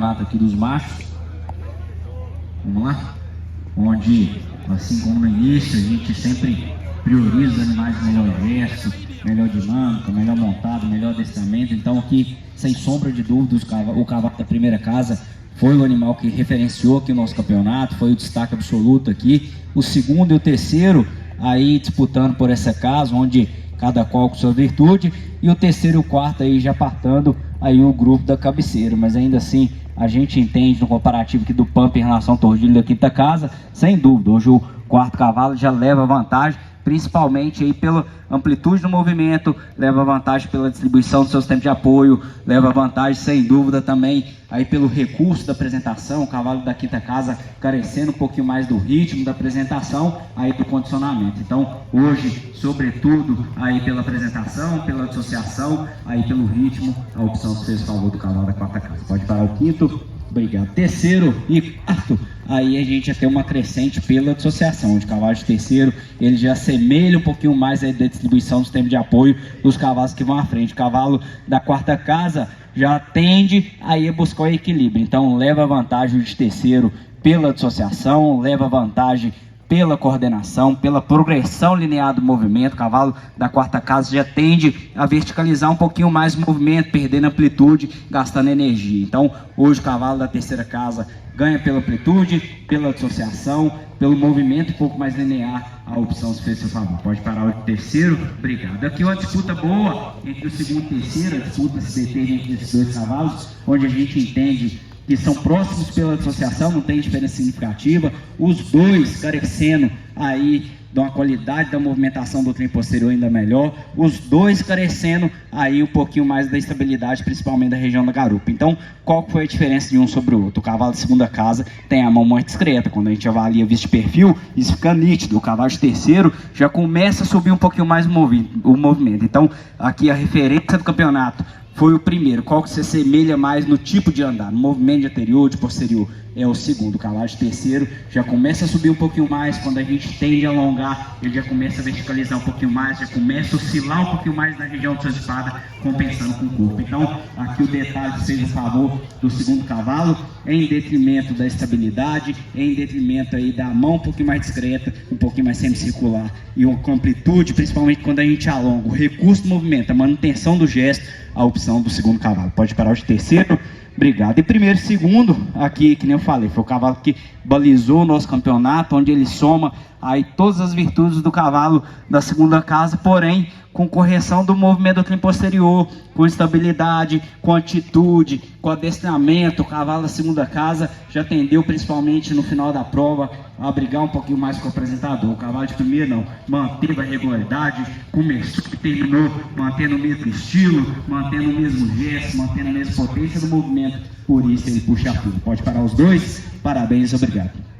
campeonato aqui dos machos. Vamos lá? Onde, assim como no início, a gente sempre prioriza os animais de melhor gesto, melhor dinâmica, melhor montado, melhor adestramento. Então aqui, sem sombra de dúvida, o cavalo da primeira casa foi o animal que referenciou aqui o nosso campeonato, foi o destaque absoluto aqui. O segundo e o terceiro aí disputando por essa casa, onde cada qual com sua virtude, e o terceiro e o quarto aí já partando aí o grupo da cabeceira. Mas ainda assim a gente entende no comparativo aqui do Pampa em relação ao Tordilho da quinta casa, sem dúvida, hoje o quarto cavalo já leva vantagem, principalmente aí pela amplitude do movimento, leva vantagem pela distribuição do seu sistema de apoio, leva vantagem sem dúvida também aí pelo recurso da apresentação, o cavalo da quinta casa carecendo um pouquinho mais do ritmo da apresentação, aí do condicionamento. Então hoje, sobretudo aí pela apresentação, pela associação, aí pelo ritmo, a opção se fez favor do cavalo da quarta casa. Pode parar o quinto. Obrigado. Terceiro e quarto, aí a gente já tem uma crescente pela associação. De cavalo de terceiro, ele já assemelha um pouquinho mais aí da distribuição do sistema de apoio dos cavalos que vão à frente. O cavalo da quarta casa já tende aí a buscar o equilíbrio. Então leva vantagem de terceiro pela associação, leva vantagem pela coordenação, pela progressão linear do movimento. O cavalo da quarta casa já tende a verticalizar um pouquinho mais o movimento, perdendo amplitude, gastando energia. Então, hoje o cavalo da terceira casa ganha pela amplitude, pela associação, pelo movimento um pouco mais linear. A opção se fez seu favor. Pode parar o terceiro. Obrigado. Aqui uma disputa boa entre o segundo e o terceiro, a disputa se detém entre esses dois cavalos, onde a gente entende que são próximos pela associação, não tem diferença significativa, os dois carecendo aí de uma qualidade da movimentação do trem posterior ainda melhor, os dois carecendo aí um pouquinho mais da estabilidade, principalmente da região da garupa. Então, qual foi a diferença de um sobre o outro? O cavalo de segunda casa tem a mão mais discreta, quando a gente avalia visto de perfil, isso fica nítido. O cavalo de terceiro já começa a subir um pouquinho mais o movimento. Então, aqui a referência do campeonato foi o primeiro. Qual que se assemelha mais no tipo de andar, no movimento de anterior, de posterior? É o segundo. O cavalo de terceiro já começa a subir um pouquinho mais. Quando a gente tende a alongar, ele já começa a verticalizar um pouquinho mais, já começa a oscilar um pouquinho mais na região da sua espada, compensando com o corpo. Então, aqui o detalhe fez a favor do segundo cavalo, em detrimento da estabilidade, em detrimento aí da mão um pouquinho mais discreta, um pouquinho mais semicircular, e uma amplitude, principalmente quando a gente alonga, o recurso do movimento, a manutenção do gesto, a opção do segundo cavalo. Pode parar o de terceiro. Obrigado. E primeiro e segundo, aqui, que nem eu falei, foi o cavalo que balizou o nosso campeonato, onde ele soma aí todas as virtudes do cavalo da segunda casa, porém com correção do movimento do trem posterior, com estabilidade, com atitude, com adestramento. O cavalo da segunda casa já tendeu, principalmente no final da prova, a brigar um pouquinho mais com o apresentador. O cavalo de primeiro não, manteve a regularidade, começou e terminou mantendo o mesmo estilo, mantendo o mesmo gesto, mantendo a mesma potência do movimento. Por isso ele puxa a fundo. Pode parar os dois. Parabéns, obrigado.